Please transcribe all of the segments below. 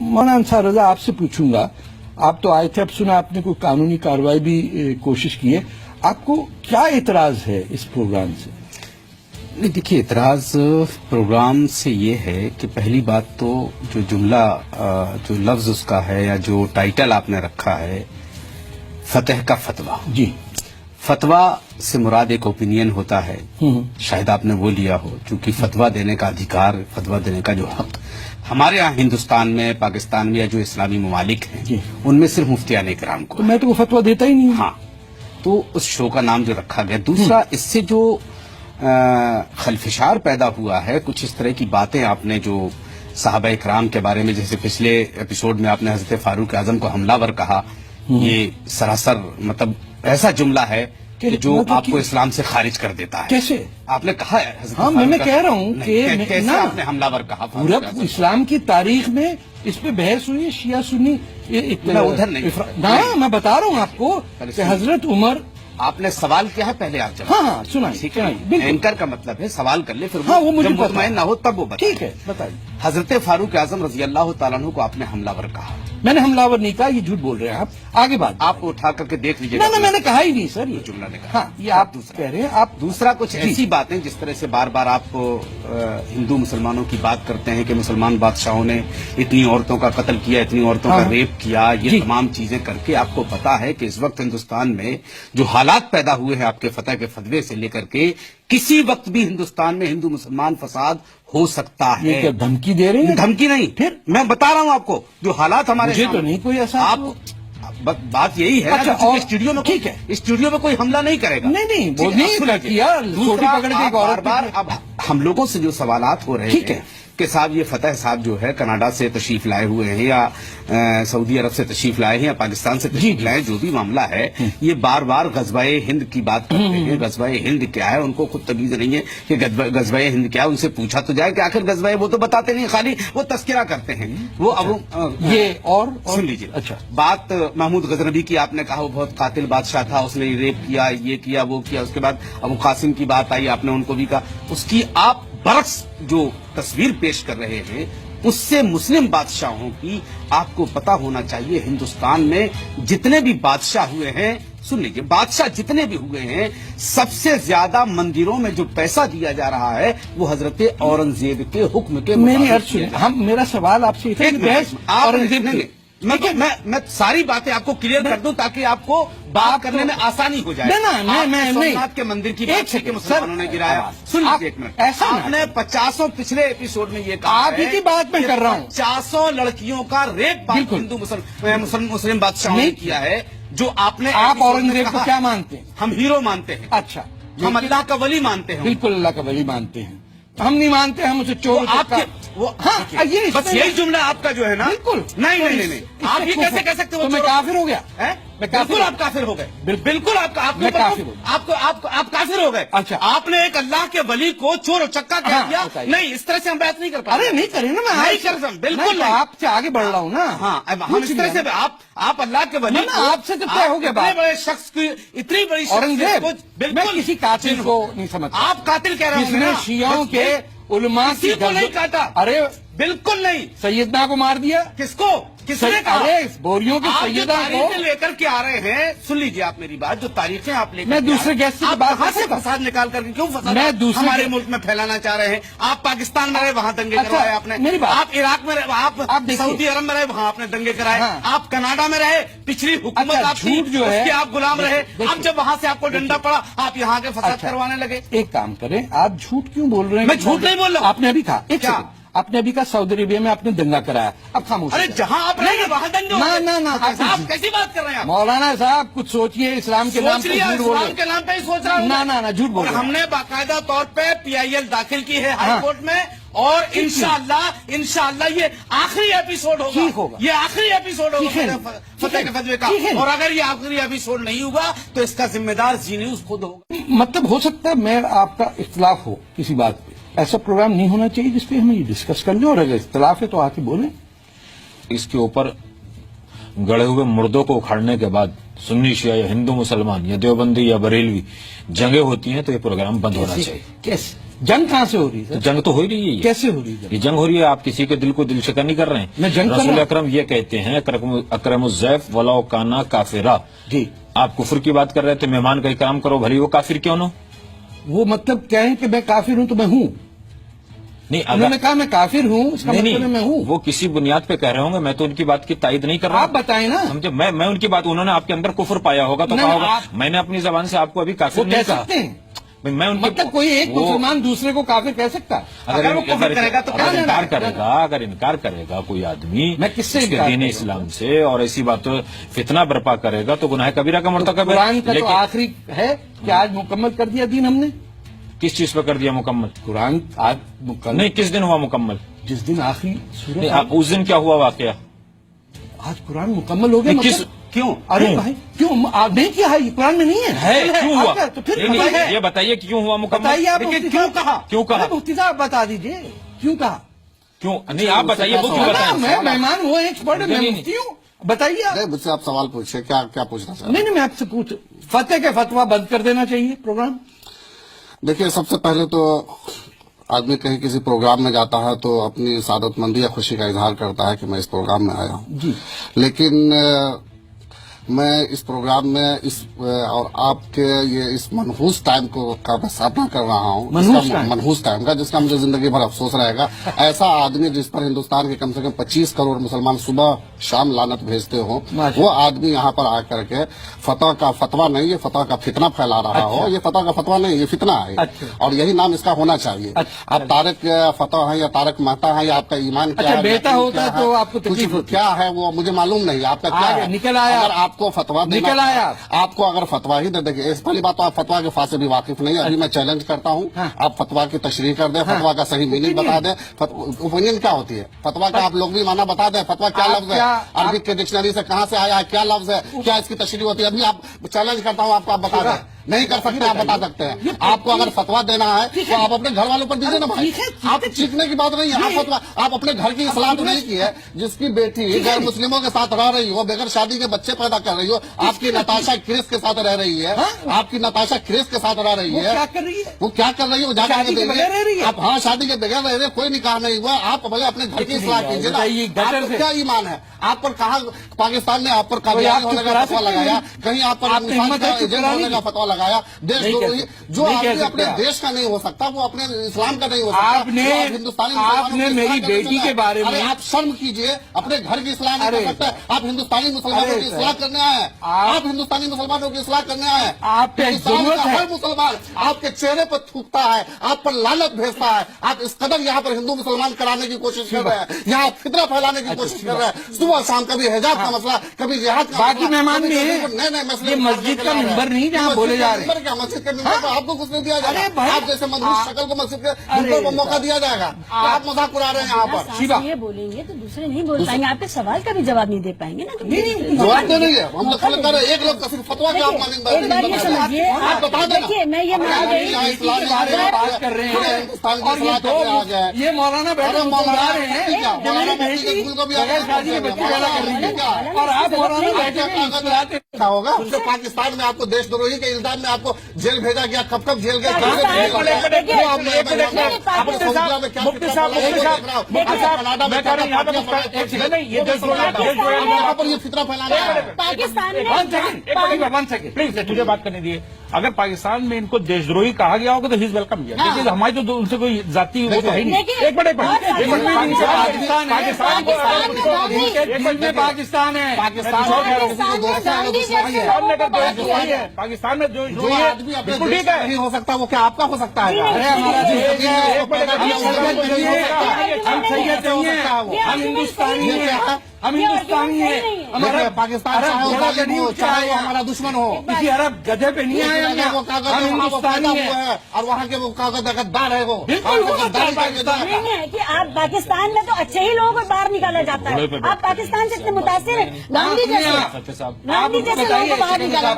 مولانا انصار رضا آپ سے پوچھوں گا، آپ تو آئے تھے، اب سنا آپ نے کوئی قانونی کارروائی بھی کوشش کی ہے، آپ کو کیا اعتراض ہے اس پروگرام سے؟ نہیں دیکھیے، اعتراض پروگرام سے یہ ہے کہ پہلی بات تو جو جملہ جو لفظ اس کا ہے یا جو ٹائٹل آپ نے رکھا ہے، فتح کا فتویٰ، جی، فتویٰ سے مراد ایک اوپینین ہوتا ہے، شاید آپ نے وہ لیا ہو، چونکہ فتویٰ دینے کا ادھیکار، فتویٰ دینے کا جو حق ہمارے ہاں ہندوستان میں، پاکستان میں یا جو اسلامی ممالک ہیں جی، ان میں صرف مفتیان کرام کو تو میں تو وہ فتویٰ دیتا ہی نہیں ہوں۔ ہاں، تو اس شو کا نام جو رکھا گیا۔ دوسرا، اس سے جو خلفشار پیدا ہوا ہے، کچھ اس طرح کی باتیں آپ نے جو صحابہ اکرام کے بارے میں، جیسے پچھلے ایپیسوڈ میں آپ نے حضرت فاروق اعظم کو حملہ ور کہا، یہ سراسر مطلب ایسا جملہ ہے کہ جو آپ کو اسلام سے خارج کر دیتا ہے۔ کیسے؟ آپ نے کہا ہے حضرت ہاں، میں کہہ رہا ہوں کہ کیسے آپ نے حملہ ور کہا؟ پورا اسلام کی تاریخ میں اس پہ بحث ہوئی ہے، شیعہ سنی میں ادھر نہیں، میں بتا رہا ہوں آپ کو کہ حضرت عمر، آپ نے سوال کیا ہے، پہلے آپ جواب۔ ہاں سنائیں، اینکر کا مطلب ہے سوال کر لے، پھر وہ مجھے جب مطمئن نہ ہو تب وہ بتائیں۔ ٹھیک ہے، بتائیے۔ حضرت فاروق اعظم رضی اللہ تعالیٰ عنہ کو آپ نے حملہ ور کہا۔ میں نے حملہ ور نہیں کہا، یہ جھوٹ بول رہے ہیں آپ، آگے بات آپ کو اٹھا کر کے دیکھ لیجیے۔ نہ میں نے کہا ہی نہیں سر، یہ جملہ نے کہا۔ ہاں، یہ آپ کہہ رہے ہیں۔ آپ دوسرا، کچھ ایسی باتیں جس طرح سے بار بار آپ ہندو مسلمانوں کی بات کرتے ہیں کہ مسلمان بادشاہوں نے اتنی عورتوں کا قتل کیا، اتنی عورتوں کا ریپ کیا، یہ تمام چیزیں کر کے آپ کو پتا ہے کہ اس وقت ہندوستان میں جو حالات پیدا ہوئے ہیں آپ کے فتح کے فتوے سے لے کر کے، کسی وقت بھی ہندوستان میں ہندو مسلمان فساد ہو سکتا ہے۔ یہ کیا دھمکی دے رہے ہیں؟ دھمکی نہیں، پھر میں بتا رہا ہوں آپ کو جو حالات ہمارے، مجھے تو نہیں کوئی ایسا، آپ بات یہی ہے اسٹوڈیو میں، ٹھیک ہے، اسٹوڈیو میں کوئی حملہ نہیں کرے گا۔ نہیں وہ نہیں کیا، دوسرا پکڑ کے بار بار اب ہم لوگوں سے جو سوالات ہو رہے ہیں کہ صاحب یہ فتح صاحب جو ہے کینیڈا سے تشریف لائے ہوئے ہیں یا سعودی عرب سے تشریف لائے ہیں یا پاکستان سے تشریف لائے، جو بھی معاملہ ہے، یہ بار بار غزوہ ہند کی بات کرتے ہیں۔ غزوہ ہند کیا ہے، ان کو خود تمیز نہیں ہے کہ غزوہ ہند کیا ہے۔ ان سے پوچھا تو جائے کہ آخر غزوہ، وہ تو بتاتے نہیں، خالی وہ تذکرہ کرتے ہیں۔ وہ اب یہ اور سن لیجیے، اچھا، بات محمود غزنوی کی آپ نے کہا وہ بہت قاتل بادشاہ تھا، اس نے ریپ کیا، یہ کیا، وہ کیا۔ اس کے بعد ابو قاسم کی بات آئی، آپ نے ان کو بھی کہا۔ اس کی آپ برعکس جو تصویر پیش کر رہے ہیں، اس سے مسلم بادشاہوں کی آپ کو پتا ہونا چاہیے۔ ہندوستان میں جتنے بھی بادشاہ ہوئے ہیں، سن لیجیے، بادشاہ جتنے بھی ہوئے ہیں، سب سے زیادہ مندروں میں جو پیسہ دیا جا رہا ہے وہ حضرت اورنگزیب کے حکم کے مطابق۔ میرا سوال آپ سے اورنگزیب نے، میں ساری باتیں آپ کو کلیئر کر دوں تاکہ آپ کو بات کرنے میں آسانی ہو جائے۔ سومناتھ کے مندر کی بات کہ مسلمانوں نے گرایا، سن لیجیے ایک منٹ۔ آپ نے 50 پچھلے ایپیسوڈ میں یہ کہا، آپ ہی کی بات میں کر رہا ہوں، 50 لڑکیوں کا ریپ ہندو مسلم بادشاہوں نے کیا ہے، جو آپ نے۔ آپ اورنگزیب کو کیا مانتے ہیں؟ ہم ہیرو مانتے ہیں۔ اچھا، ہم اللہ کا ولی مانتے ہیں۔ بالکل اللہ کا ولی مانتے ہیں، ہم نہیں مانتے، ہم اسے چور۔ آپ کے بس یہی جملہ آپ کا جو ہے نا، بالکل نہیں، آپ یہ کیسے کہہ سکتے ہو؟ میں کافر ہو گیا؟ بالکل آپ کافر ہو گئے، بالکل آپ کافر ہو گئے۔ اچھا، آپ نے ایک اللہ کے ولی کو چور و چکا کہہ دیا؟ نہیں، اس طرح سے ہم بات نہیں کر پاتے۔ ارے نہیں کریں نا، میں بالکل آپ سے آگے بڑھ رہا ہوں نا۔ ہاں، ہم اس طرح سے آپ اللہ کے ولی، آپ سے تو طے ہو گیا بات۔ اتنے بڑے شخص کی، اتنی بڑی اورنگزیب، بالکل میں کسی قاتل کو نہیں سمجھتا۔ آپ قاتل کہہ رہے ہیں، جس نے شیعوں کے علماء کی کو نہیں کاٹا۔ ارے بالکل نہیں۔ سیدنا کو مار دیا، کس کو؟ کس نے کہا؟ بوریوں کی سیدہ کو لے کر کے آ رہے ہیں۔ سن لیجیے آپ میری بات، جو تاریخیں آپ لے کر، میں دوسرے گیسٹ کی بات سے فساد نکال کر کے کیوں فساد ہمارے ملک میں پھیلانا چاہ رہے ہیں؟ آپ پاکستان میں رہے، وہاں دنگے کروائے آپ نے۔ آپ عراق میں رہے، آپ سعودی عرب میں رہے، وہاں آپ نے دنگے کرائے۔ آپ کینیڈا میں رہے، پچھلی حکومت آپ کی، اس کے آپ غلام رہے۔ اب جب وہاں سے آپ کو ڈنڈا پڑا، آپ یہاں کے فساد کروانے لگے۔ ایک کام کریں، آپ جھوٹ کیوں بول رہے ہیں؟ میں جھوٹ نہیں بول رہا ہوں۔ آپ نے ابھی کہا، ایک سیکنڈ، آپ نے ابھی کہا سعودی عربیہ میں آپ نے دنگا کرایا، اب خاموش۔ ارے جہاں آپ رہیں گے وہاں دنگے ہوگے۔ نہ، آپ کیسی بات کر رہے ہیں؟ مولانا صاحب کچھ سوچئے، اسلام کے نام پہ جھوٹ بول رہے ہیں۔ اسلام کے نام پہ ہی سوچ رہا ہوں۔ نہ، جھوٹ بول رہے ہیں۔ ہم نے باقاعدہ طور پہ PIL داخل کی ہے ہائی کورٹ میں، اور انشاءاللہ یہ آخری ایپیسوڈ ہوگا، یہ آخری ایپیسوڈ ہوگا فتح کے فتوے کا۔ اور اگر یہ آخری ایپیسوڈ نہیں ہوگا تو اس کا ذمہ دار زی نیوز خود ہوگا۔ مطلب ہو سکتا ہے میں آپ کا اختلاف ہو کسی بات پہ، ایسا پروگرام نہیں ہونا چاہیے جس پہ ہمیں یہ ڈسکس کر لیں، اور اگر اختلاف ہے تو آ کے بولیں۔ اس کے اوپر گڑے ہوئے مردوں کو اکھاڑنے کے بعد سنی شیعہ یا ہندو مسلمان یا دیوبندی یا بریلوی جنگیں ہوتی ہیں تو یہ پروگرام بند ہونا چاہیے۔ کیسے؟ जंग कहाँ से हो रही है तो सर? जंग तो हो ही रही है कैसे हो रही है ये जंग हो रही है। आप किसी के दिल को दिल शिकन नहीं कर रहे हैं। मैं जंग कर रसूल रहा हूं। अकरम ये कहते हैं अकरमुज़्ज़ैफ वलाउ काना काफिरा। जी, आप कुफर की बात कर रहे थे, मेहमान का इकराम करो भली वो काफिर क्यों न हो। वो मतलब क्या है कि मैं काफिर हूं तो मैं हूं। नहीं उन्होंने कहा मैं काफिर हूं, इसका नहीं मतलब है मैं हूं। वो किसी बुनियाद पे कह रहे होंगे, मैं तो उनकी बात की तायद नहीं कर रहा। आप बताएं ना। समझे, मैं उनकी बात, उन्होंने आपके अंदर कुफर पाया होगा तो नहीं, कहा होगा। आप- मैंने अपनी जबान से आपको अभी वो काफिर कह नहीं कहा। सकते हैं, मैं उनके मतलब कोई एक वो- मुसलमान दूसरे को काफिर कह सकता है? अगर वो कुफर करेगा तो क्या अगर लेना इनकार है? करेगा कोई आदमी मैं किससे उसके इनकार दीन करूंगा? इस्लाम से और ऐसी बातों फितना बर्पा करेगा तो गुनाह कबीरा का मर्तकब है। कुरान का तो लेकिन आखिरी है कि आज मुकम्मल कर दिया दीन हमने। किस चीज पर कर दिया मुकम्मल? कुरान आज मुकम्मल, नहीं, किस दिन हुआ मुकम्मल? जिस दिन आखिरी नहीं, सूरत उस दिन क्या हुआ वाकया? आज कुरान मुकम्मल हो गया। नहीं, किस- मतलब क्यों? अरे क्यों? भाई क्यों आप नहीं किया है? ये कुरान में नहीं है। क्यों हुआ? आपका- तो फिर नहीं, नहीं, बताइए। ये बताइए कि क्यों हुआ मुकम्मल? बताइए आप लेकिन मुफ्ती क्यों साहब। कहा? क्यों कहा? अरे मुफ्ती साहब बता दीजिए क्यों कहा? क्यों नहीं, आप बताइए वो क्यों ना, बताएं? मैं मेहमान हूँ, एक्सपर्ट है, मैं नहीं, मुफ्ती हूँ, बताइए आप। नहीं, मुझसे आप सवाल पूछिए, क्या क्या पूछना चाहते नहीं नहीं, मैं आपसे पूछ, फतेह के फतवा बंद कर देना चाहिए प्रोग्राम। हैं? देखिए, सबसे पहले तो आदमी कहीं किसी प्रोग्राम में जाता है तो अपनी सादतमंदी या खुशी का इजहार करता है कि मैं इस प्रोग्राम में आया हूँ। जी, लेकिन मैं इस प्रोग्राम में और आपके ये इस मनहूस टाइम का मैं सामना कर रहा हूँ। मनहूस टाइम का, जिसका मुझे जिंदगी भर अफसोस रहेगा। ऐसा आदमी जिस पर हिंदुस्तान के कम से कम 25 करोड़ मुसलमान सुबह शाम लानत भेजते हो, वो आदमी यहाँ पर आकर के फतवा नहीं, ये फतवा का फितना फैला रहा हो। ये फतवा का फतवा नहीं, ये फितना है। और यही नाम इसका होना चाहिए। आप तारक फतवा है या तारक मेहता है, या आपका ईमान क्या है, बेटा होता तो आपको तकलीफ होती। क्या है वो मुझे मालूम नहीं। आपका क्या है? निकल आया, अगर आपको फतवा देना, निकल आया, आपको अगर फतवा ही दे देखिए, इस पहली बात तो आप फतवा के फासे भी वाकिफ नहीं। अभी मैं चैलेंज करता हूँ, आप फतवा की तशरीह कर दें, फतवा का सही मीनिंग बता दें। ओपिनियन क्या होती है फतवा का? आप लोग भी माना बता दें। फतवा क्या लफ्ज है? अरबिक के डिक्शनरी से कहाँ से आया है? क्या लफ्ज है? क्या इसकी तशरीह होती है? अभी आप चैलेंज करता हूँ, आपको आप बता दें। नहीं कर सकते, आप बता सकते हैं। आपको अगर फतवा देना है तो आप अपने घर वालों पर दीजिए ना भाई। आप चीखने की बात नहीं है। आप फतवा, आप अपने घर की इस्लाह तो नहीं की है। जिसकी बेटी गैर मुस्लिमों के साथ रह रही हो, बगैर शादी के बच्चे पैदा कर रही हो, आपकी नताशा क्रिस के साथ रह रही है, आपकी नताशा क्रिस के साथ रह रही है। क्या कर रही है? वो क्या कर रही है? वो जाकर शादी के बगैर रह रही है? आप, हाँ, शादी के बगैर रह रहे हैं, कोई निकाह नहीं हुआ। आप भले अपने घर की इस्लाह कीजिए ना। आपको क्या ईमान है? आप पर कहा पाकिस्तान ने आप पर कादियानी होने का फतवा लगाया, कहीं आप पर एजेंट होने का फतवा लगाया। देश जो आदमी अपने देश का नहीं हो सकता, वो अपने इस्लाम का नहीं हो सकता। आपने मेरी बेटी के बारे में, आप शर्म कीजिए, अपने घर की इस्लाह नहीं कर सकते। आप हिंदुस्तानी मुसलमानों की इस्लाह करने आए। आप हिंदुस्तानी मुसलमानों की इस्लाह करने आए। हर मुसलमान आपके चेहरे पर थूकता है, आप पर लानत भेजता है। आप इस कदर यहाँ पर हिंदू मुसलमान कराने की कोशिश कर रहे हैं, यहाँ फितना फैलाने की कोशिश कर रहे हैं। सुबह शाम कभी हिजाब का मसला, कभी जिहाद का। बाकी मेहमान भी है। नहीं, ये मस्जिद का मिंबर नहीं जहाँ बोले जा रहे हैं। क्या मस्जिद के मिंबर पर आपको कुछ नहीं दिया जाएगा? आप जैसे मनहूस शक्ल को मस्जिद के मिंबर पर मौका दिया जाएगा? आप मजाक उड़ा रहे हैं यहाँ पर। शिवा, ये बोलेंगे तो दूसरे नहीं बोल पाएंगे, आपके सवाल का भी जवाब नहीं दे पाएंगे ना। जवाब दे रही है, हम लोग खलक कर रहे हैं। एक लोग का सिर्फ फतवा के आप मानेंगे। एक बार ये समझिए, आप बता देना। देखिए मैं ये मान गई, बात कर रहे हैं और ये दो, ये मौलाना बैठे मुसलमान हैं, शादी के बच्चे पैदा कर रही है और आप मौलाना बैठे क्या होगा? तो पाकिस्तान में आपको देशद्रोही के इल्जाम में आपको जेल भेजा गया, कब जेल गया? यहाँ पर ये फितना फैलाना है। पाकिस्तान में वन सेकेंड प्लीज मुझे बात करने दिए। अगर पाकिस्तान में इनको देशद्रोही कहा गया होगा तो ही इज वेलकम किया। देखिए हमारी तो उनसे कोई जाति वो तो है नहीं। एक मिनट पाकिस्तान है, पाकिस्तान है, पाकिस्तान में जो जो आदमी अपने देश का नहीं हो सकता, वो क्या आपका हो सकता है? अरे हमारा देश है, हम सैयद चाहिए, हम हिंदुस्तानी हैं, हम हिंदुस्तानी हैं। हमारा पाकिस्तान चाहे वो हमारा दुश्मन हो, किसी अरब गधे पे नहीं आए हम वो कागज हम हिंदुस्तानी हैं। और वहाँ के वो कागज गद्दार है। वो बिल्कुल वो गद्दार पाकिस्तान नहीं है कि आप पाकिस्तान में तो अच्छे ही लोगों को बाहर निकाला जाता है। आप पाकिस्तान से इतने मुतासिर हैं, गांधी जैसे लोगों को बाहर निकाला।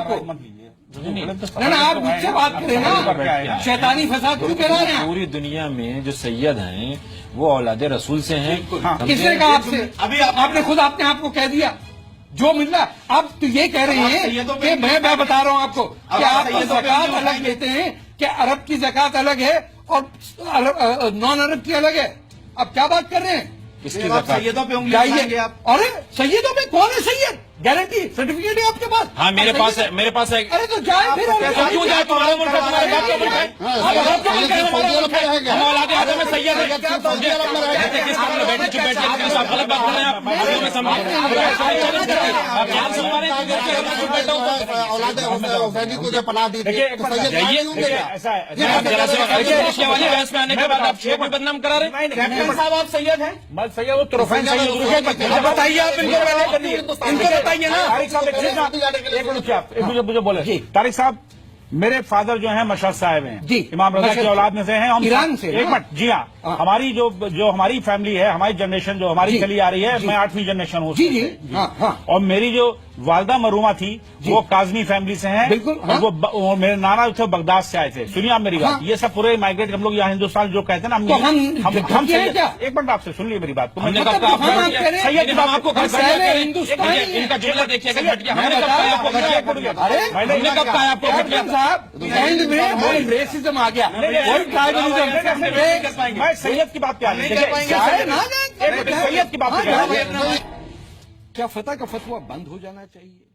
ना आप मुझसे बात करें ना, शैतानी फसाद क्यों कह रहे हैं? पूरी दुनिया में जो सैयद हैं वो औलादे रसूल से हैं। किसने कहा आपसे? अभी आपने खुद अपने आप को कह दिया जो मिल रहा। आप तो ये कह रहे हैं कि मैं बता रहा हूँ आपको कि आप ज़कात अलग लेते हैं, कि अरब की ज़कात अलग है और नॉन अरब की अलग है। आप क्या बात कर रहे हैं? किसकी आप ज़कात? सैयदों पे उंगली जाइए उठाएंगे आप। अरे सैयदों में कौन है सैयद? गारंटी सर्टिफिकेट है आपके पास? हाँ मेरे पास है, मेरे पास है। अरे तो जाए फिर। क्यों जाए? तुम्हारा मुल्क है, तुम्हारे बाप का मुल्क है। सैयद सऊदी अरब में रहेगा। हम औलादे आदम में सैयद है। सऊदी अरब में रहेगा। किस तरह से बैठे चुप बैठे आप गलत बात कर रहे हैं। आप हमें आप ज्ञान सुनवा रहे हैं चुप बैठो। औलादे हुसैनी को जो पनाह दी थी, देखिए, तो सैयद जाइए, क्यों देगा? ऐसा है आप जरा से रशिया वाली बहस में आने के बाद आप शेख को बदनाम करा रहे हैं। कैप्टन साहब आप सैयद हैं? मैं सैयद वो तुरफैन सैयद बताइए आप इनको बताइए ना। तारिक साहब एक मिनट आप मुझे बोले तारिक साहब, मेरे फादर जो हैं मशहद साहब हैं जी, इमाम रजा की मशहद औलाद में से हैं हम। ईरान से एक ना? मिनट, जी हाँ, हमारी जो हमारी फैमिली है, हमारी जनरेशन जो हमारी जी, चली आ रही है, जी। मैं 8वीं जनरेशन हूँ जी उसमें जी से। हाँ हाँ और मेरी जो वालदा मरूमा थी वो काजमी फैमिली से हैं। बिल्कुल, हाँ। और वो मेरे नाना जो थे बगदाद से आए थे। सुनिए आप मेरी बात, हाँ। ये सब पूरे माइग्रेट हम लोग यहाँ हिंदुस्तान जो कहते हैं ना, तो हम सैयद- क्या? एक मिनट आपसे सुन लीजिए मेरी बात। तो हमने मैं- कब कहा हम आप आपको कह रहे हैं, सैयद हम आपको हम घटिया कह रहे हैं, कह रहे हैं। हिंदुस्तानी एक मिनट, इनका जुमला देखिएगा घटिया। हमने मैं कब बता कहा रहा आपको हूं, घटिया? अरे हमने कब कहा आपको घटिया? कैप्टन साहब एंड में वो रेसिज्म आ गया, वही ट्राइबलिज्म। मैं सैयद की बात पे आ रही नहीं कर पाएंगे। जाए ना जाए, एक मिनट, सैयद की बात पे आ रही है। क्या फतह का फतवा बंद हो जाना चाहिए?